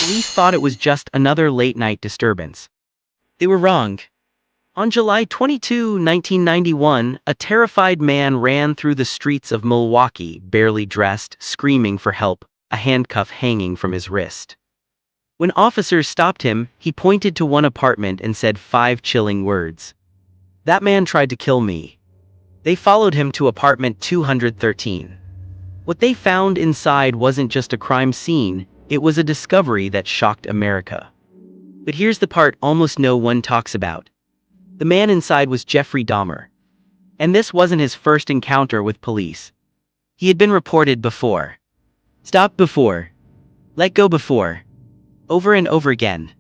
Police thought it was just another late-night disturbance. They were wrong. On July 22, 1991, a terrified man ran through the streets of Milwaukee, barely dressed, screaming for help, a handcuff hanging from his wrist. When officers stopped him, he pointed to one apartment and said 5 chilling words. "That man tried to kill me." They followed him to apartment 213. What they found inside wasn't just a crime scene, it was a discovery that shocked America. But here's the part almost no one talks about. The man inside was Jeffrey Dahmer. And this wasn't his first encounter with police. He had been reported before. Stopped before. Let go before. Over and over again.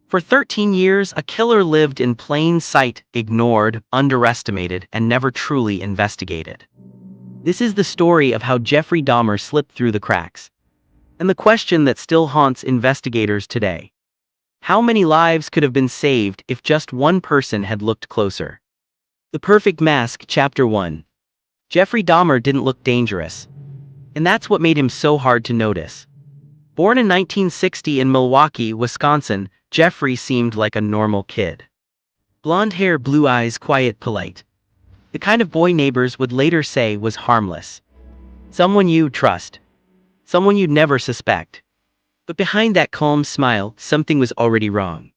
For 13 years, a killer lived in plain sight, ignored, underestimated, and never truly investigated. This is the story of how Jeffrey Dahmer slipped through the cracks. And the question that still haunts investigators today. How many lives could have been saved if just one person had looked closer? The Perfect Mask, Chapter 1. Jeffrey Dahmer didn't look dangerous. And that's what made him so hard to notice. Born in 1960 in Milwaukee, Wisconsin, Jeffrey seemed like a normal kid. Blonde hair, blue eyes, quiet, polite. The kind of boy neighbors would later say was harmless. Someone you trust. Someone you'd never suspect. But behind that calm smile, something was already wrong.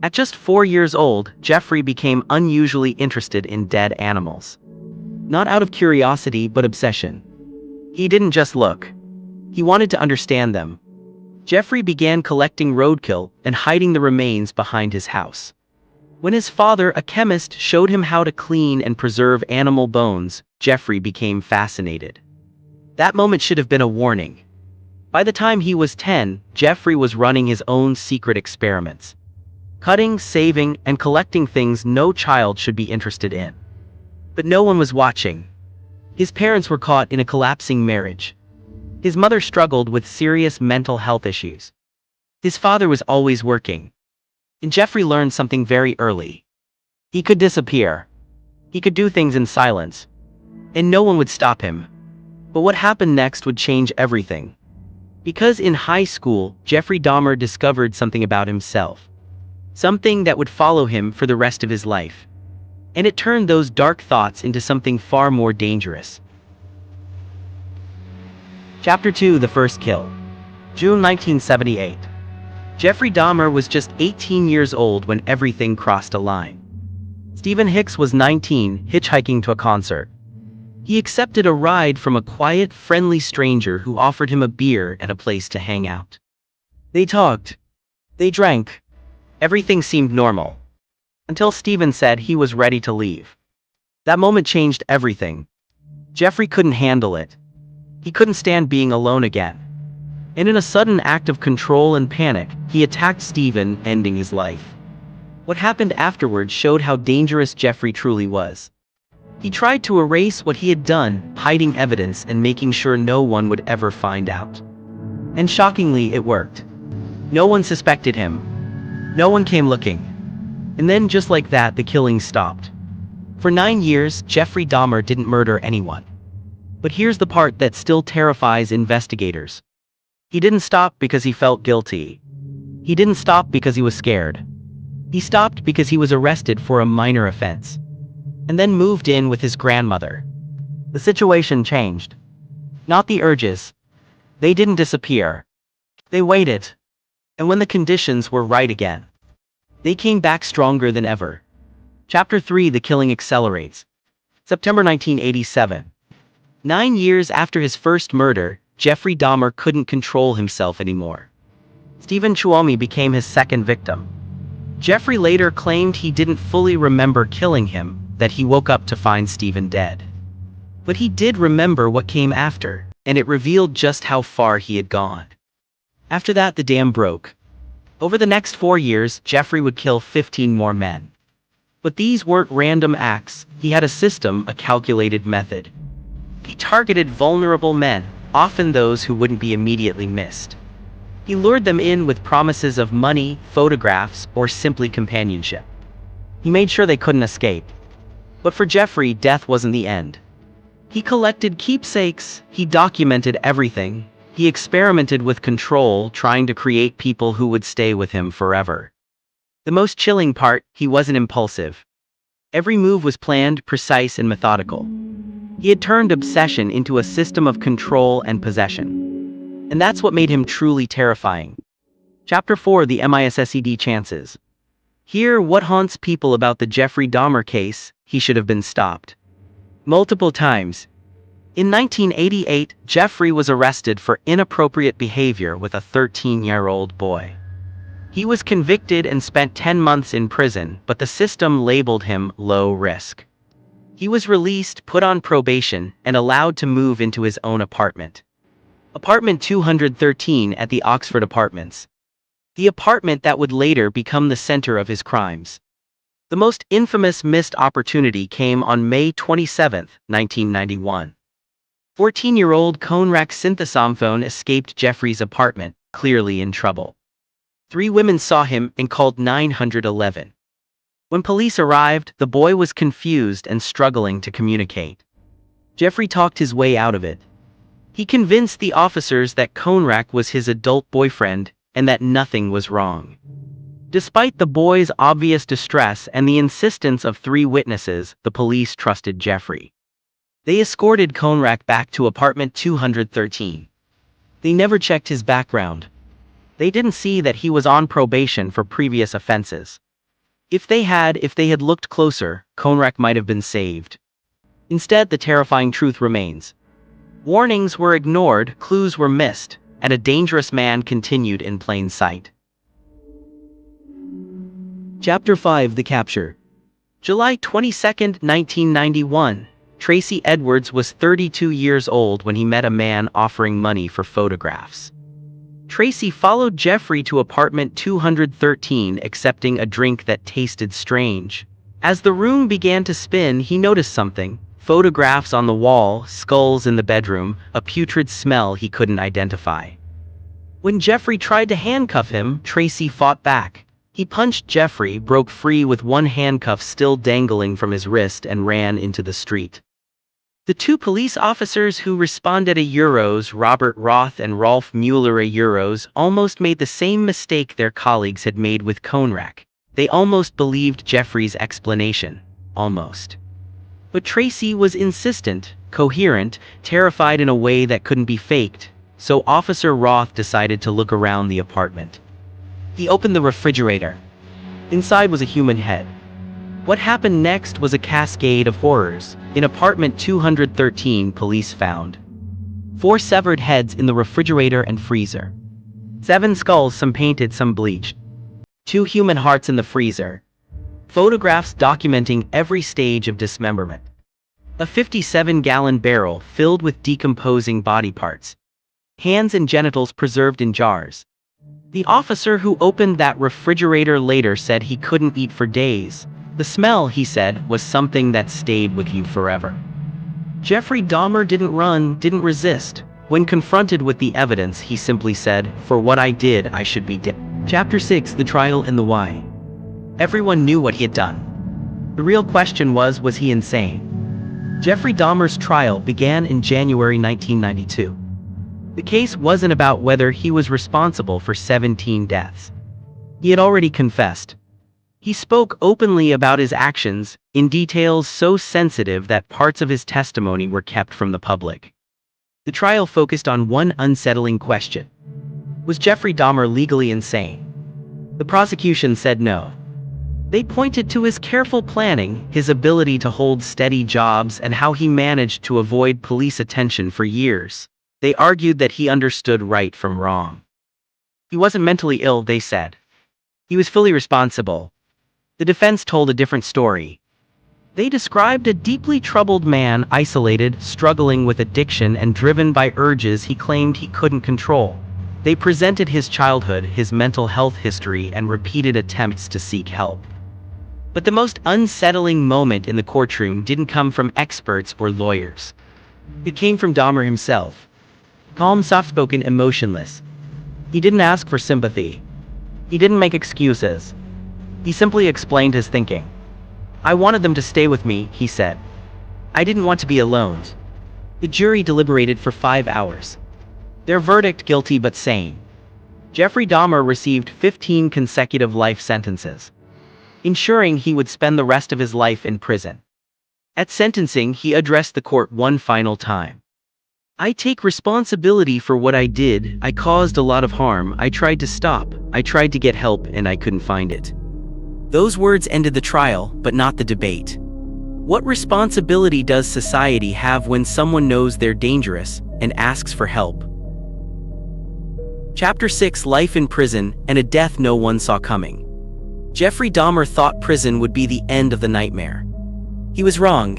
At just 4 years old, Jeffrey became unusually interested in dead animals. Not out of curiosity, but obsession. He didn't just look. He wanted to understand them. Jeffrey began collecting roadkill and hiding the remains behind his house. When his father, a chemist, showed him how to clean and preserve animal bones, Jeffrey became fascinated. That moment should have been a warning. By the time he was 10, Jeffrey was running his own secret experiments. Cutting, saving, and collecting things no child should be interested in. But no one was watching. His parents were caught in a collapsing marriage. His mother struggled with serious mental health issues. His father was always working. And Jeffrey learned something very early. He could disappear. He could do things in silence. And no one would stop him. But what happened next would change everything. Because in high school, Jeffrey Dahmer discovered something about himself. Something that would follow him for the rest of his life. And it turned those dark thoughts into something far more dangerous. Chapter 2: The First Kill. June 1978. Jeffrey Dahmer was just 18 years old when everything crossed a line. Stephen Hicks was 19, hitchhiking to a concert. He accepted a ride from a quiet, friendly stranger who offered him a beer and a place to hang out. They talked. They drank. Everything seemed normal. Until Stephen said he was ready to leave. That moment changed everything. Jeffrey couldn't handle it. He couldn't stand being alone again. And in a sudden act of control and panic, he attacked Stephen, ending his life. What happened afterward showed how dangerous Jeffrey truly was. He tried to erase what he had done, hiding evidence and making sure no one would ever find out. And shockingly, it worked. No one suspected him. No one came looking. And then just like that, the killing stopped. For 9 years, Jeffrey Dahmer didn't murder anyone. But here's the part that still terrifies investigators. He didn't stop because he felt guilty. He didn't stop because he was scared. He stopped because he was arrested for a minor offense. And then moved in with his grandmother. The situation changed. Not the urges. They didn't disappear. They waited. And when the conditions were right again, they came back stronger than ever. Chapter 3: The Killing Accelerates. September 1987. 9 years after his first murder, Jeffrey Dahmer couldn't control himself anymore. Stephen Chuomi became his second victim. Jeffrey later claimed he didn't fully remember killing him, that he woke up to find Stephen dead. But he did remember what came after, and it revealed just how far he had gone. After that, the dam broke. Over the next 4 years, Jeffrey would kill 15 more men. But these weren't random acts. He had a system, a calculated method. He targeted vulnerable men, often those who wouldn't be immediately missed. He lured them in with promises of money, photographs, or simply companionship. He made sure they couldn't escape. But for Jeffrey, death wasn't the end. He collected keepsakes, he documented everything. He experimented with control, trying to create people who would stay with him forever. The most chilling part, he wasn't impulsive. Every move was planned, precise, and methodical. He had turned obsession into a system of control and possession. And that's what made him truly terrifying. Chapter 4: The MISSED Chances. Here, what haunts people about the Jeffrey Dahmer case: he should have been stopped. Multiple times. In 1988, Jeffrey was arrested for inappropriate behavior with a 13-year-old boy. He was convicted and spent 10 months in prison, but the system labeled him low risk. He was released, put on probation, and allowed to move into his own apartment. Apartment 213 at the Oxford Apartments. The apartment that would later become the center of his crimes. The most infamous missed opportunity came on May 27, 1991. 14-year-old Conrad Synthesophone escaped Jeffrey's apartment, clearly in trouble. 3 women saw him and called 911. When police arrived, the boy was confused and struggling to communicate. Jeffrey talked his way out of it. He convinced the officers that Conrad was his adult boyfriend and that nothing was wrong. Despite the boy's obvious distress and the insistence of 3 witnesses, the police trusted Jeffrey. They escorted Conrad back to apartment 213. They never checked his background. They didn't see that he was on probation for previous offenses. If they had looked closer, Conrad might have been saved. Instead, the terrifying truth remains. Warnings were ignored, clues were missed, and a dangerous man continued in plain sight. Chapter 5: The Capture. July 22, 1991. Tracy Edwards was 32 years old when he met a man offering money for photographs. Tracy followed Jeffrey to apartment 213, accepting a drink that tasted strange. As the room began to spin, he noticed something: photographs on the wall, skulls in the bedroom, a putrid smell he couldn't identify. When Jeffrey tried to handcuff him, Tracy fought back. He punched Jeffrey, broke free with one handcuff still dangling from his wrist, and ran into the street. The 2 police officers who responded, Robert Roth and Rolf Mueller, almost made the same mistake their colleagues had made with Conrad. They almost believed Jeffrey's explanation. Almost. But Tracy was insistent, coherent, terrified in a way that couldn't be faked, so Officer Roth decided to look around the apartment. He opened the refrigerator. Inside was a human head. What happened next was a cascade of horrors. In apartment 213, police found 4 severed heads in the refrigerator and freezer. 7 skulls, some painted, some bleached. 2 human hearts in the freezer. Photographs documenting every stage of dismemberment. A 57-gallon barrel filled with decomposing body parts. Hands and genitals preserved in jars. The officer who opened that refrigerator later said he couldn't eat for days. The smell, he said, was something that stayed with you forever. Jeffrey Dahmer didn't run, didn't resist. When confronted with the evidence, he simply said, "For what I did, I should be dead." Chapter 6: The Trial and the Why. Everyone knew what he had done. The real question was he insane? Jeffrey Dahmer's trial began in January 1992. The case wasn't about whether he was responsible for 17 deaths. He had already confessed. He spoke openly about his actions, in details so sensitive that parts of his testimony were kept from the public. The trial focused on one unsettling question: was Jeffrey Dahmer legally insane? The prosecution said no. They pointed to his careful planning, his ability to hold steady jobs, and how he managed to avoid police attention for years. They argued that he understood right from wrong. He wasn't mentally ill, they said. He was fully responsible. The defense told a different story. They described a deeply troubled man, isolated, struggling with addiction, and driven by urges he claimed he couldn't control. They presented his childhood, his mental health history, and repeated attempts to seek help. But the most unsettling moment in the courtroom didn't come from experts or lawyers. It came from Dahmer himself. Calm, soft-spoken, emotionless. He didn't ask for sympathy. He didn't make excuses. He simply explained his thinking. "I wanted them to stay with me," he said. "I didn't want to be alone." The jury deliberated for 5 hours. Their verdict: guilty but sane. Jeffrey Dahmer received 15 consecutive life sentences, ensuring he would spend the rest of his life in prison. At sentencing, he addressed the court one final time. "I take responsibility for what I did. I caused a lot of harm. I tried to stop. I tried to get help, and I couldn't find it." Those words ended the trial, but not the debate. What responsibility does society have when someone knows they're dangerous and asks for help? Chapter 6: Life in Prison and a Death No One Saw Coming. Jeffrey Dahmer thought prison would be the end of the nightmare. He was wrong.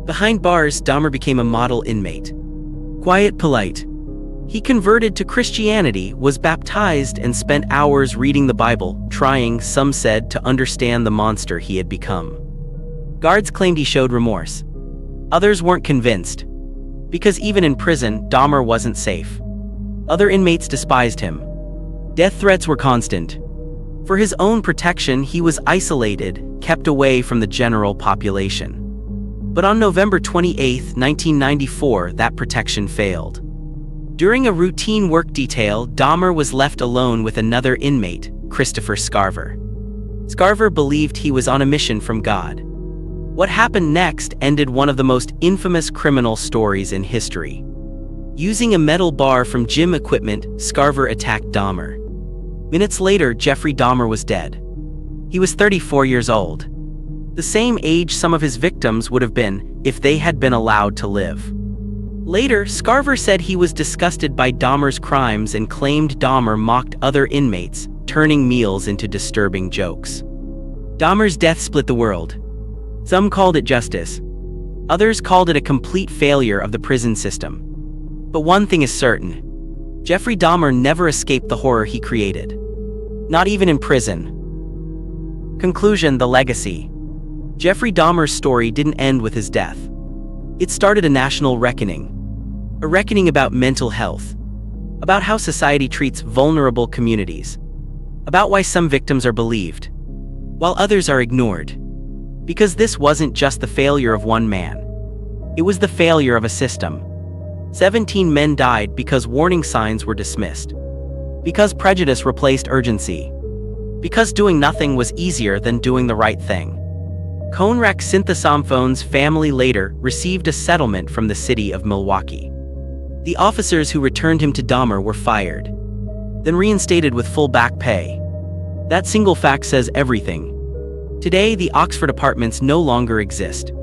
Behind bars, Dahmer became a model inmate. Quiet, polite. He converted to Christianity, was baptized, and spent hours reading the Bible, trying, some said, to understand the monster he had become. Guards claimed he showed remorse. Others weren't convinced. Because even in prison, Dahmer wasn't safe. Other inmates despised him. Death threats were constant. For his own protection, he was isolated, kept away from the general population. But on November 28, 1994, that protection failed. During a routine work detail, Dahmer was left alone with another inmate, Christopher Scarver. Scarver believed he was on a mission from God. What happened next ended one of the most infamous criminal stories in history. Using a metal bar from gym equipment, Scarver attacked Dahmer. Minutes later, Jeffrey Dahmer was dead. He was 34 years old. The same age some of his victims would have been if they had been allowed to live. Later, Scarver said he was disgusted by Dahmer's crimes and claimed Dahmer mocked other inmates, turning meals into disturbing jokes. Dahmer's death split the world. Some called it justice. Others called it a complete failure of the prison system. But one thing is certain: Jeffrey Dahmer never escaped the horror he created. Not even in prison. Conclusion: the legacy. Jeffrey Dahmer's story didn't end with his death. It started a national reckoning. A reckoning about mental health. About how society treats vulnerable communities. About why some victims are believed, while others are ignored. Because this wasn't just the failure of one man. It was the failure of a system. 17 men died because warning signs were dismissed. Because prejudice replaced urgency. Because doing nothing was easier than doing the right thing. Konrak Sinthasomphon's family later received a settlement from the city of Milwaukee. The officers who returned him to Dahmer were fired, then reinstated with full back pay. That single fact says everything. Today, the Oxford apartments no longer exist.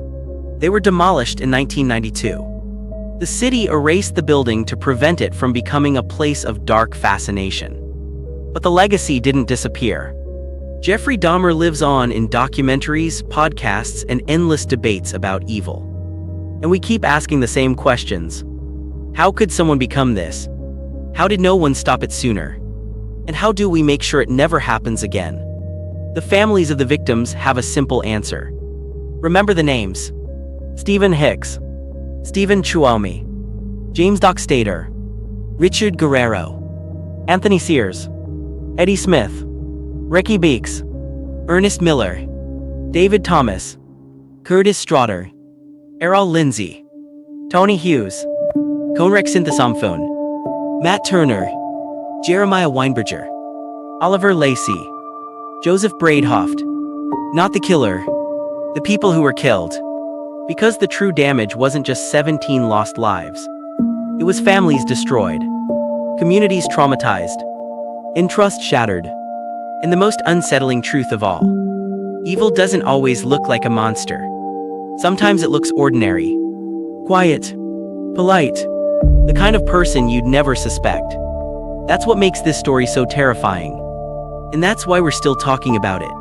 They were demolished in 1992. The city erased the building to prevent it from becoming a place of dark fascination. But the legacy didn't disappear. Jeffrey Dahmer lives on in documentaries, podcasts, and endless debates about evil. And we keep asking the same questions. How could someone become this? How did no one stop it sooner? And how do we make sure it never happens again? The families of the victims have a simple answer. Remember the names: Stephen Hicks, Stephen Chuomi, James Dockstader, Richard Guerrero, Anthony Sears, Eddie Smith, Ricky Beeks, Ernest Miller, David Thomas, Curtis Straughter, Errol Lindsay, Tony Hughes, Konrak Sinthasomphone, Matt Turner, Jeremiah Weinberger, Oliver Lacey, Joseph Braidhoft. Not the killer, the people who were killed. Because the true damage wasn't just 17 lost lives. It was families destroyed, communities traumatized, and trust shattered. And the most unsettling truth of all: evil doesn't always look like a monster. Sometimes it looks ordinary, quiet, polite, the kind of person you'd never suspect. That's what makes this story so terrifying. And that's why we're still talking about it.